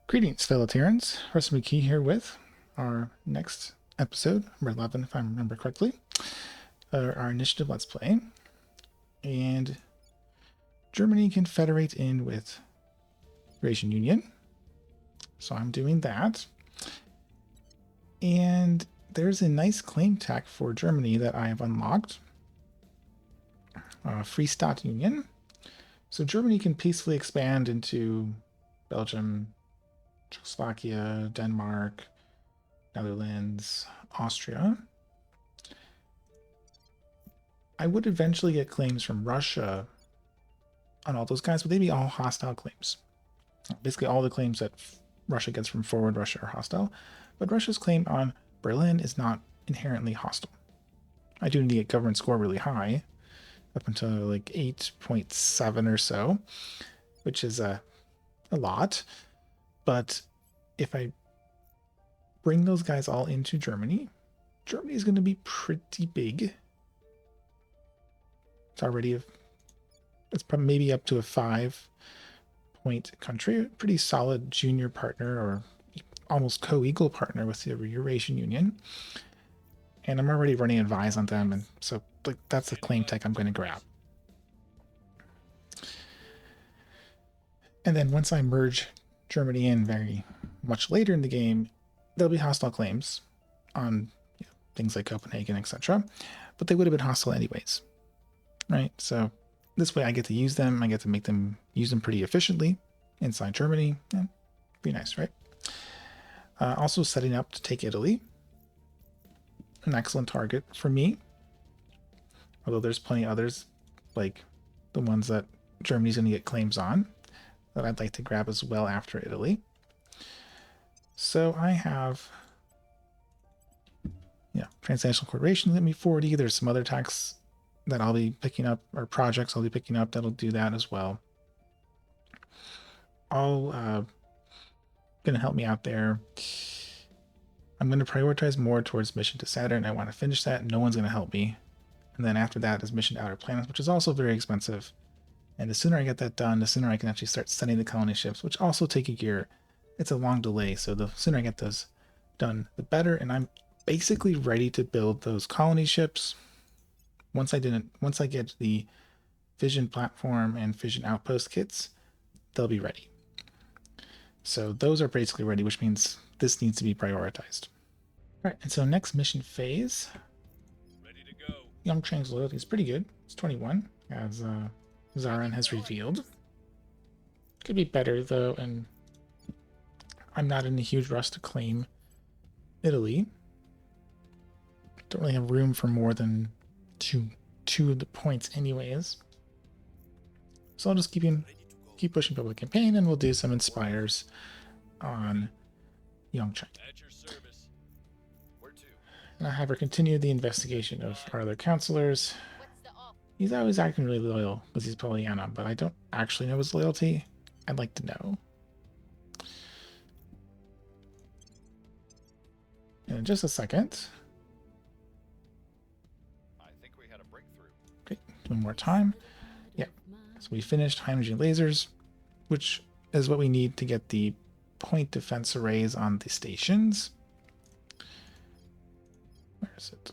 Greetings, fellow Terrans. Russell McKee here with our next episode, number 11, if I remember correctly, our initiative Let's Play. And Germany can federate in with Eurasian Union. So I'm doing that. And there's a nice claim tech for Germany that I have unlocked. Free State Union. So Germany can peacefully expand into Belgium, Czechoslovakia, Denmark, Netherlands, Austria. I would eventually get claims from Russia on all those guys, but they'd be all hostile claims. Basically, all the claims that Russia gets from forward Russia are hostile, but Russia's claim on Berlin is not inherently hostile. I do need to get government score really high, up until like 8.7 or so, which is a lot. But if I bring those guys all into Germany, Germany is going to be pretty big. It's probably maybe up to a 5-point country, a pretty solid junior partner or almost co-equal partner with the Eurasian Union. And I'm already running advise on them, and so like that's the claim tech I'm going to grab. And then once I merge Germany in very much later in the game, there'll be hostile claims on things like Copenhagen, etc. But they would have been hostile anyways, right? So this way I get to use them. I get to make them use them pretty efficiently inside Germany. Yeah, be nice, right? Also setting up to take Italy. An excellent target for me. Although there's plenty others, like the ones that Germany's going to get claims on, that I'd like to grab as well after Italy. So I have transnational corporations at me 40. There's some other tax that I'll be picking up, or projects I'll be picking up that'll do that as well. All going to help me out there. I'm going to prioritize more towards mission to Saturn. I want to finish that. No one's going to help me. And then after that is mission to outer planets, which is also very expensive. And the sooner I get that done, the sooner I can actually start sending the colony ships, which also take a year. It's a long delay, so the sooner I get those done, the better. And I'm basically ready to build those colony ships. Once I get the fission platform and fission outpost kits, they'll be ready. So those are basically ready, which means this needs to be prioritized. All right, and so next mission phase. Ready to go. Young Chang's loyalty is pretty good. It's 21, as Zaran has revealed. Could be better though, and I'm not in a huge rush to claim Italy. Don't really have room for more than two of the points anyways. So I'll just keep pushing public campaign, and we'll do some inspires on Yongcheng. At your service. Where to? And I have her continue the investigation of our other counselors. He's always acting really loyal because he's Pollyanna, but I don't actually know his loyalty. I'd like to know. And in just a second. I think we had a breakthrough. Okay, one more time. Yeah. So we finished high energy lasers, which is what we need to get the point defense arrays on the stations. Where is it?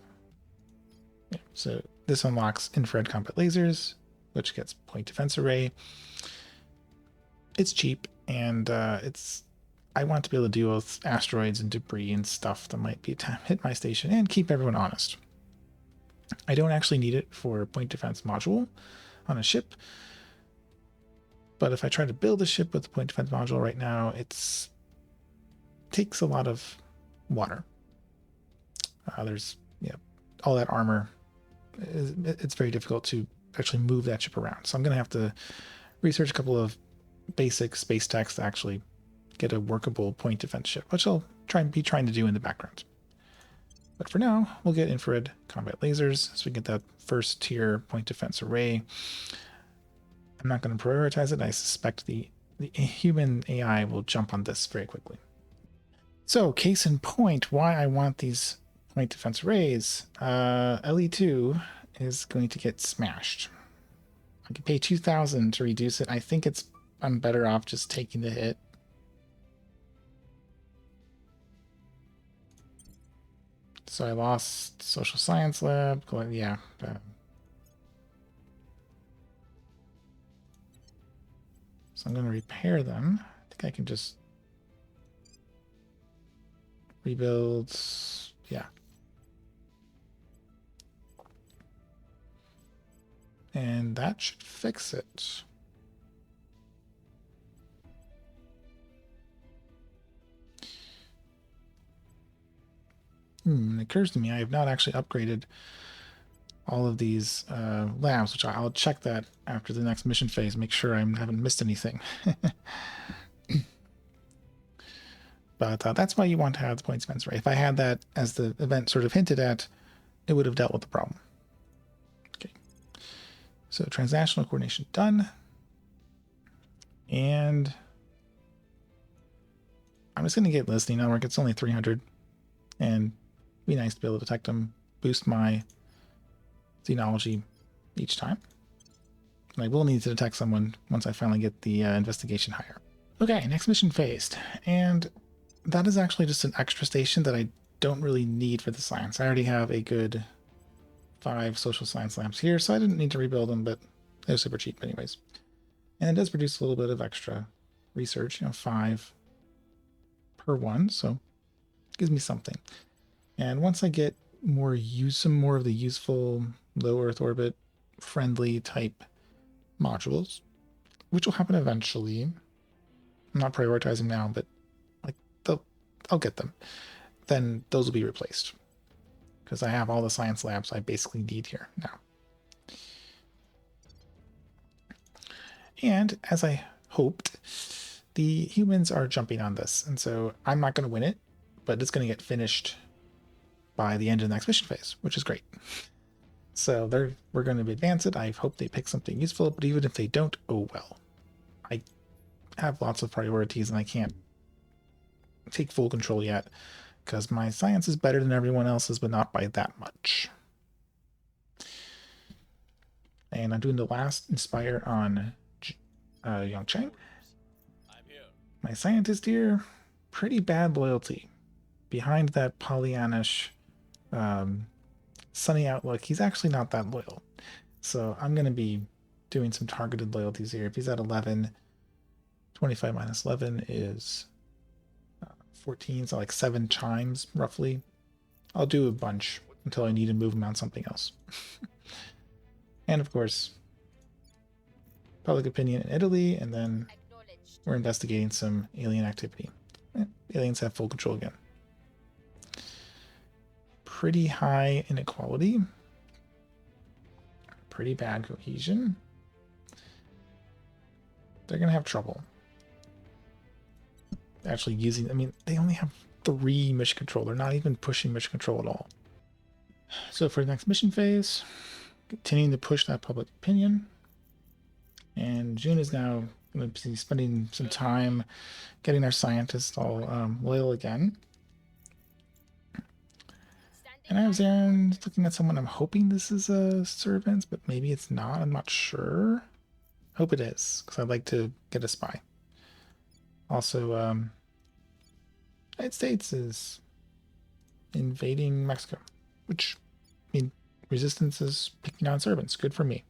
Yeah, so this unlocks infrared combat lasers, which gets point defense array. It's cheap, and I want to be able to deal with asteroids and debris and stuff that might be hit my station and keep everyone honest. I don't actually need it for a point defense module on a ship, but if I try to build a ship with a point defense module right now, it takes a lot of water. There's all that armor. It's very difficult to actually move that ship around. So I'm going to have to research a couple of basic space techs to actually get a workable point defense ship, which I'll trying to do in the background. But for now, we'll get infrared combat lasers so we get that first tier point defense array. I'm not going to prioritize it. I suspect the human AI will jump on this very quickly. So, case in point, why I want these point defense arrays. LE2 is going to get smashed. I can pay 2,000 to reduce it. I think I'm better off just taking the hit. So I lost social science lab. Yeah. So I'm going to repair them. I think I can just rebuild. Yeah. And that should fix it. It occurs to me I have not actually upgraded all of these labs, which I'll check that after the next mission phase, make sure I haven't missed anything. But that's why you want to have the points events, right? If I had that as the event sort of hinted at, it would have dealt with the problem. Okay. So transnational coordination done. And I'm just going to get listening network. It's only 300. And it'd be nice to be able to detect them, boost my xenology each time. And I will need to detect someone once I finally get the investigation higher. Okay, next mission phased. And that is actually just an extra station that I don't really need for the science. I already have a good 5 social science labs here, so I didn't need to rebuild them, but they're super cheap anyways. And it does produce a little bit of extra research, 5 per one, so it gives me something. And once I get some more of the useful low Earth orbit friendly type modules, which will happen eventually. I'm not prioritizing now, but like I'll get them. Then those will be replaced because I have all the science labs I basically need here now. And as I hoped, the humans are jumping on this, and so I'm not going to win it, but it's going to get finished by the end of the next mission phase, which is great. So we're going to advance it. I hope they pick something useful, but even if they don't, oh well. I have lots of priorities and I can't take full control yet because my science is better than everyone else's, but not by that much. And I'm doing the last Inspire on Yongcheng. My scientist here, pretty bad loyalty. Behind that Pollyannish sunny outlook, he's actually not that loyal. So I'm going to be doing some targeted loyalties here. If he's at 11, 25 minus 11 is 14, so like 7 chimes roughly. I'll do a bunch until I need to move him on something else. And of course, public opinion in Italy, and then we're investigating some alien activity. Aliens have full control again. Pretty high inequality. Pretty bad cohesion. They're going to have trouble actually using, I mean, they only have 3 mission control. They're not even pushing mission control at all. So for the next mission phase, continuing to push that public opinion. And June is now going to be spending some time getting our scientists all loyal again. And I was there looking at someone. I'm hoping this is a servant, but maybe it's not. I'm not sure. Hope it is, because I'd like to get a spy. Also, United States is invading Mexico, which, I mean, resistance is picking on servants. Good for me.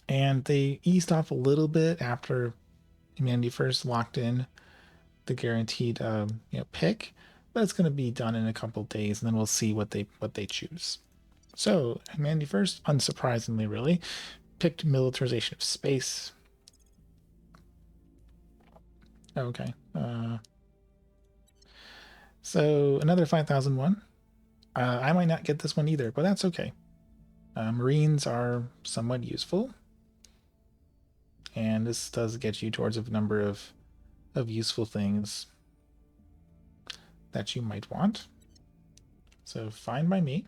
And they eased off a little bit after humanity first locked in the guaranteed pick, but it's going to be done in a couple days, and then we'll see what they choose. So humanity first, unsurprisingly, really picked militarization of space. Okay. So another 5001. I might not get this one either, but that's okay. Marines are somewhat useful, and this does get you towards a number of useful things that you might want. So fine by me.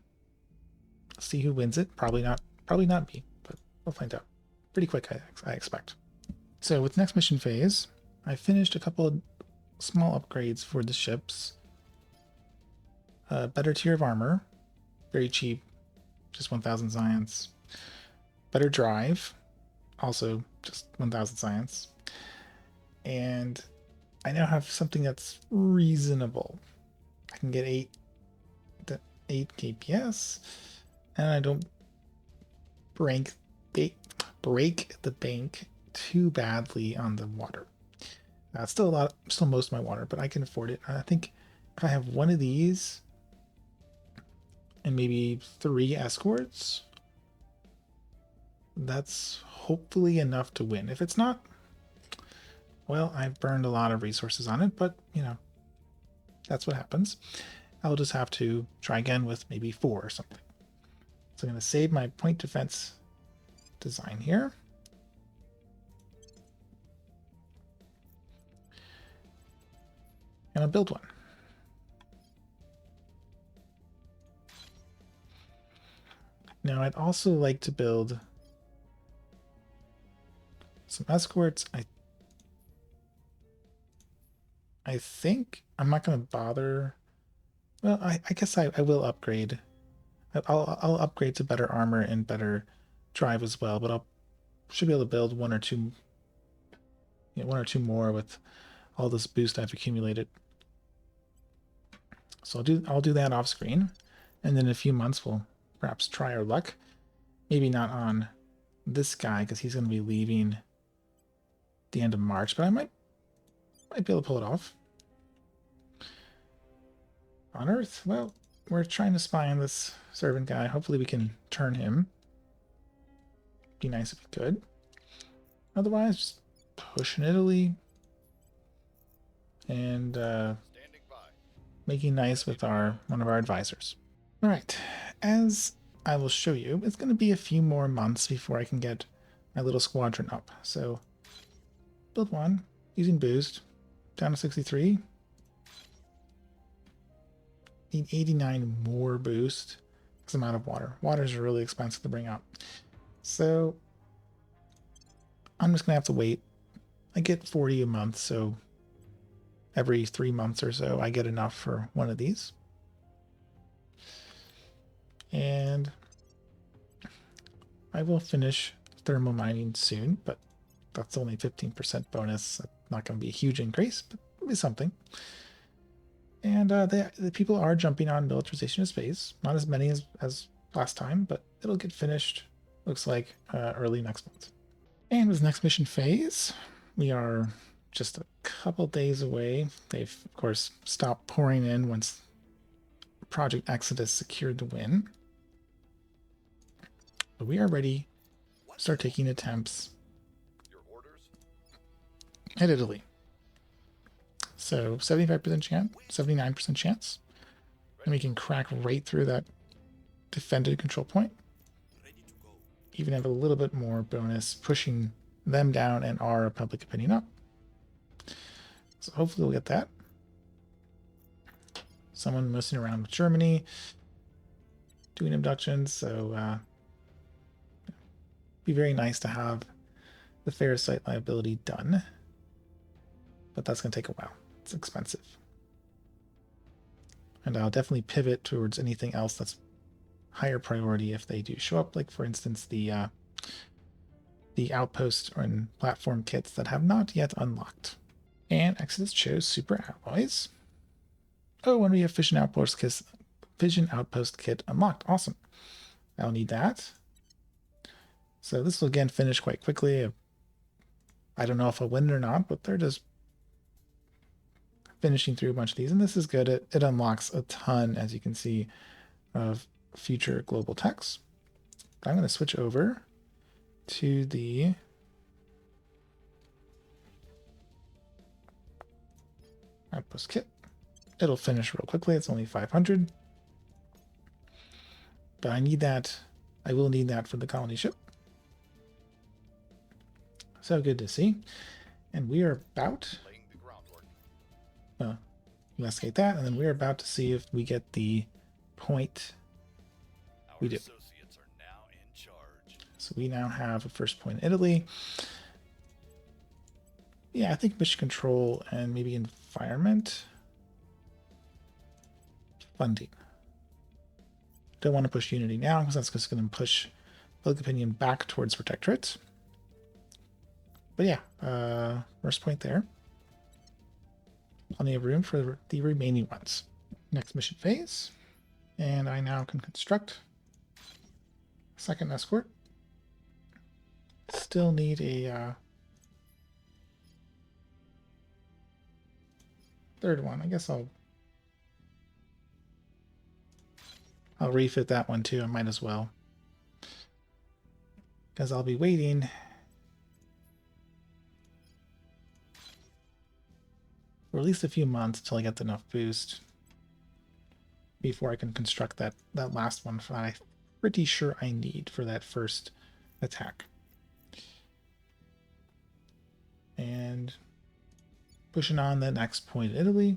See who wins it. Probably not me, but we'll find out pretty quick, I expect. So with next mission phase, I finished a couple of small upgrades for the ships. Better tier of armor, very cheap, just 1,000 science. Better drive, also just 1,000 science. And I now have something that's reasonable. I can get 8 kps, and I don't break the bank too badly on the water. Still a lot, still most of my water, but I can afford it. I think if I have one of these and maybe 3 escorts, that's hopefully enough to win. If it's not, well, I've burned a lot of resources on it, but you know, that's what happens. I'll just have to try again with maybe 4 or something. So I'm going to save my point defense design here. And I'll build one. Now I'd also like to build some escorts. I think I'm not going to bother. Well, I guess I will upgrade. I'll upgrade to better armor and better drive as well, but I'll should be able to build 1 or 2, 1 or 2 more with all this boost I've accumulated. So I'll do that off screen, and then in a few months we'll perhaps try our luck. Maybe not on this guy because he's going to be leaving the end of March, but I might be able to pull it off. On Earth, well, we're trying to spy on this servant guy. Hopefully we can turn him. Be nice if we could. Otherwise, just push in Italy and making nice with one of our advisors. All right, as I will show you, it's going to be a few more months before I can get my little squadron up. So build one using boost down to 63. Need 89 more boost because I'm out of water. Waters are really expensive to bring up. So I'm just going to have to wait. I get 40 a month, so every 3 months or so I get enough for one of these. And I will finish thermal mining soon, but that's only 15% bonus. That's not going to be a huge increase, but it'll be something. And the people are jumping on militarization of space. Not as many as last time, but it'll get finished, looks like, early next month. And with next mission phase, we are just a couple days away. They've, of course, stopped pouring in once Project Exodus secured the win. But we are ready to start taking attempts at Italy. So 75% chance, 79% chance. And we can crack right through that defended control point. Even have a little bit more bonus pushing them down and our public opinion up. So hopefully we'll get that. Someone messing around with Germany, doing abductions, so be very nice to have the fair site liability done. But that's going to take a while. It's expensive. And I'll definitely pivot towards anything else that's higher priority if they do show up, like for instance the outpost and platform kits that have not yet unlocked. And Exodus chose super alloys. Oh, and we have fission outpost kit unlocked. Awesome. I'll need that. So this will again finish quite quickly. I don't know if I'll win it or not, but they're just finishing through a bunch of these, and this is good. It unlocks a ton, as you can see, of future global techs. I'm going to switch over to the outpost kit. It'll finish real quickly. It's only 500, but I need that. I will need that for the colony ship. So good to see. And we are about investigate that, and then we're about to see if we get the point. We do. So we now have a first point in Italy. Yeah, I think mission control and maybe environment. Funding. Don't want to push unity now because that's just going to push public opinion back towards protectorate. But yeah, first point there. plenty of room for the remaining ones. Next mission phase. And I now can construct a second escort. Still need a third one. I guess I'll refit that one too. I might as well. Because I'll be waiting for at least a few months until I get enough boost before I can construct that last one that I'm pretty sure I need for that first attack. And pushing on the next point, Italy.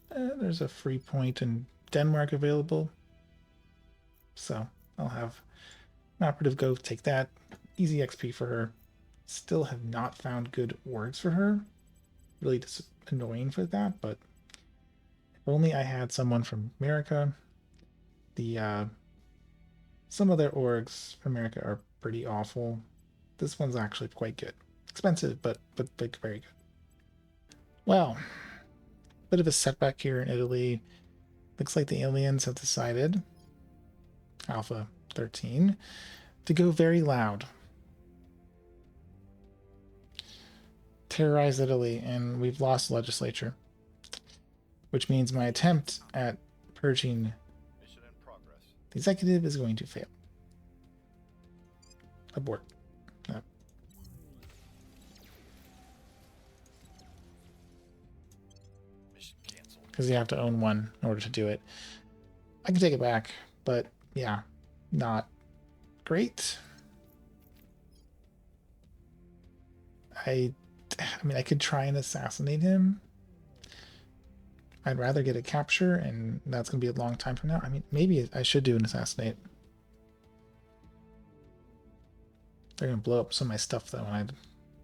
There's a free point in Denmark available. So I'll have an operative go take that. Easy XP for her. Still have not found good words for her. Really just annoying for that, but if only I had someone from America. The some of their orgs from America are pretty awful. This one's actually quite good. Expensive, but very good. Well, bit of a setback here in Italy. Looks like the aliens have decided, Alpha 13, to go very loud. Terrorize Italy, and we've lost the legislature. Which means my attempt at purging the executive is going to fail. Abort. No. Because you have to own one in order to do it. I can take it back, but yeah, not great. I mean, I could try and assassinate him. I'd rather get a capture, and that's going to be a long time from now. I mean, maybe I should do an assassinate. They're going to blow up some of my stuff, though, and I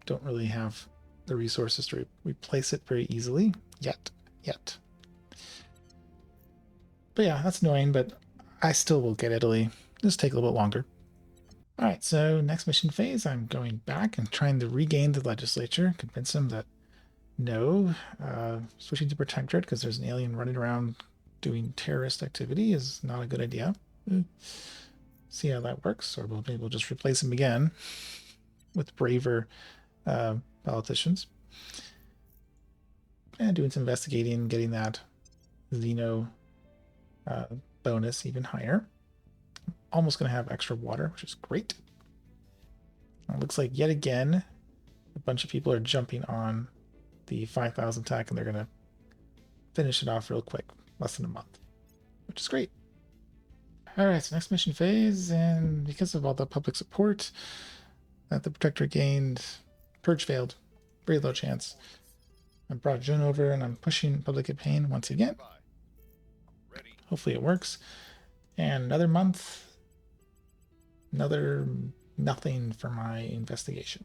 don't really have the resources to replace it very easily yet. But yeah, that's annoying, but I still will get Italy. Just take a little bit longer. All right, so next mission phase, I'm going back and trying to regain the legislature, convince them that no, switching to protectorate because there's an alien running around doing terrorist activity is not a good idea. See how that works, or maybe we'll just replace him again with braver politicians. And doing some investigating, getting that Xeno bonus even higher. Almost going to have extra water, which is great. It looks like yet again a bunch of people are jumping on the 5,000 tech, and they're going to finish it off real quick, less than a month, which is great. All right, so next mission phase, and because of all the public support that the Protector gained, Purge failed. Very low chance. I brought June over, and I'm pushing public campaign once again. Hopefully it works. And another month, another nothing for my investigation.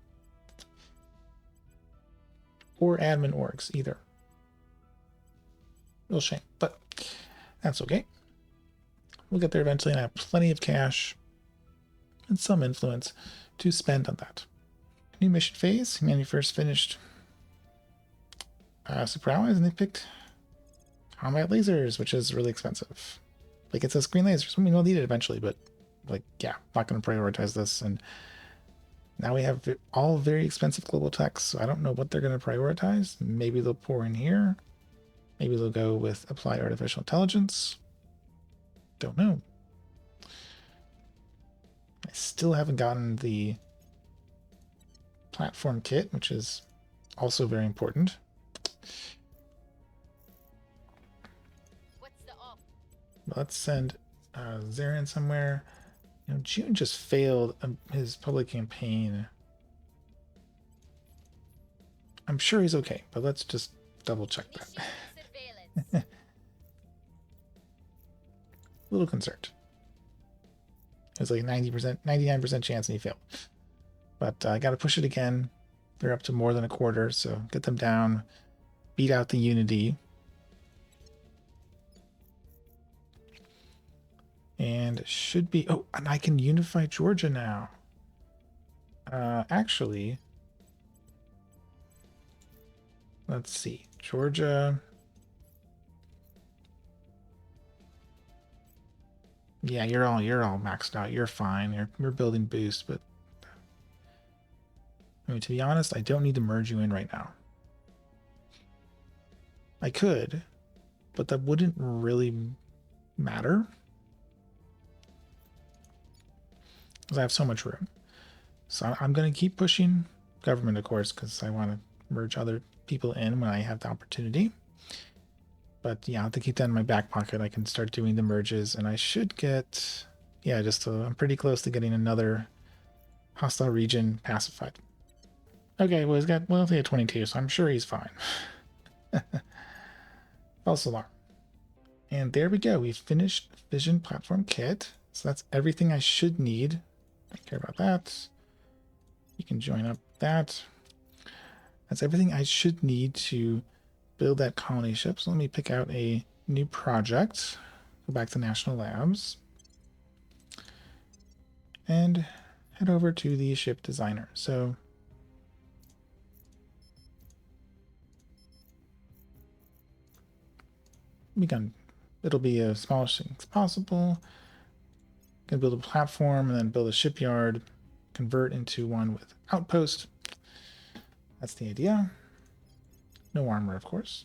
Or admin orgs, either. Real shame, but that's okay. We'll get there eventually, and I have plenty of cash and some influence to spend on that. New mission phase. Humanity first finished Super Allies, and they picked combat lasers, which is really expensive. Like, it says green lasers. We will need it eventually, but like, yeah, not going to prioritize this. And now we have all very expensive global techs, so I don't know what they're going to prioritize. Maybe they'll pour in here. Maybe they'll go with applied artificial intelligence. Don't know. I still haven't gotten the platform kit, which is also very important. Let's send Zarin somewhere. You know, June just failed his public campaign. I'm sure he's okay, but let's just double check that. A little concerned. It was like 90%, 99% chance, and he failed. But I got to push it again. They're up to more than a quarter, so get them down, beat out the Unity. And should be... Oh, and I can unify Georgia now. Actually... Let's see. Georgia. Yeah, you're all maxed out. You're fine. You're building boost, but I mean, to be honest, I don't need to merge you in right now. I could, but that wouldn't really matter because I have so much room. So I'm going to keep pushing government, of course, because I want to merge other people in when I have the opportunity. But yeah, I have to keep that in my back pocket. I can start doing the merges, and I should get, yeah, I'm pretty close to getting another hostile region pacified. Okay, well, he's got loyalty at 22, so I'm sure he's fine. False alarm. And there we go. We've finished Vision Platform Kit. So that's everything I should need. I don't care about that. You can join up that. That's everything I should need to build that colony ship. So let me pick out a new project. Go back to National Labs. And head over to the ship designer. So it'll be as small as possible. Gonna build a platform and then build a shipyard, convert into one with outpost. That's the idea. No armor, of course.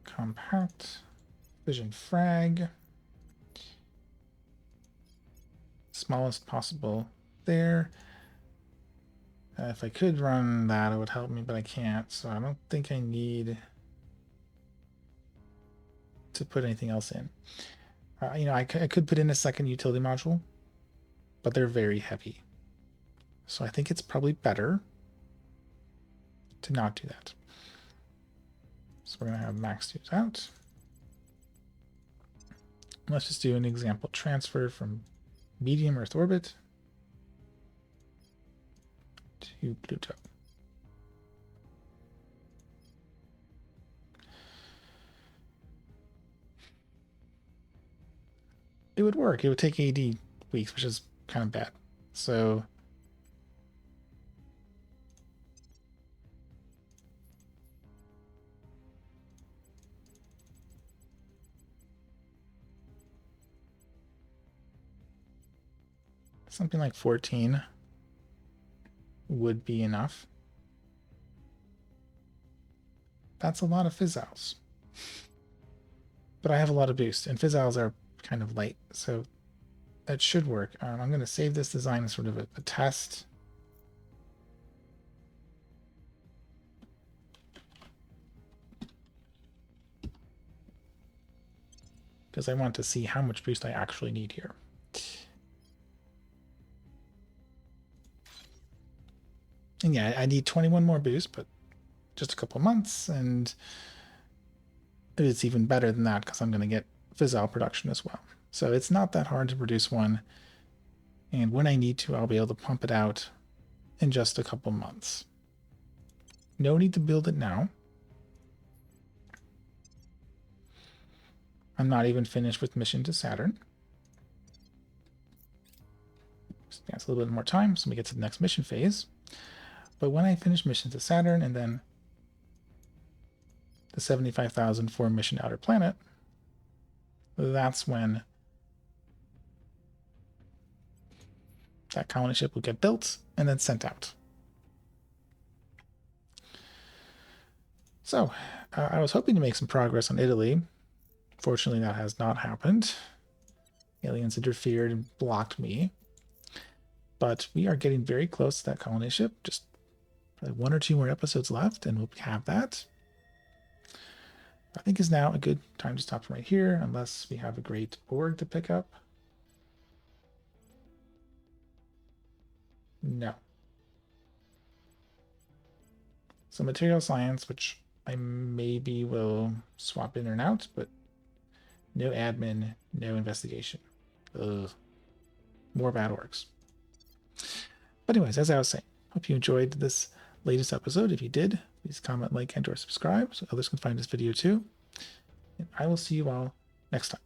Compact. Vision frag. Smallest possible there. If I could run that, it would help me, but I can't. So I don't think I need to put anything else in. I could put in a second utility module, but they're very heavy. So I think it's probably better to not do that. So we're going to have max use out. Let's just do an example transfer from medium Earth orbit to Pluto. It would work. It would take 80 weeks, which is kind of bad. So something like 14 would be enough. That's a lot of fizzouts. But I have a lot of boost, and fizzouts are kind of light, so that should work. I'm going to save this design as sort of a test. Because I want to see how much boost I actually need here. And yeah, I need 21 more boost, but just a couple months, and it's even better than that because I'm going to get fizzle production as well. So it's not that hard to produce one, and when I need to, I'll be able to pump it out in just a couple months. No need to build it now. I'm not even finished with Mission to Saturn. That's a little bit more time, so we get to the next mission phase. But when I finish Mission to Saturn and then the 75,000 for Mission Outer Planet, that's when that colony ship will get built and then sent out. So I was hoping to make some progress on Italy. Fortunately, that has not happened. Aliens interfered and blocked me. But we are getting very close to that colony ship. Just probably 1 or 2 more episodes left, and we'll have that. I think is now a good time to stop right here, unless we have a great org to pick up. No. So material science, which I maybe will swap in and out, but no admin, no investigation. Ugh. More bad orgs. But anyways, as I was saying, hope you enjoyed this latest episode. If you did, please comment, like, and or subscribe so others can find this video too. And I will see you all next time.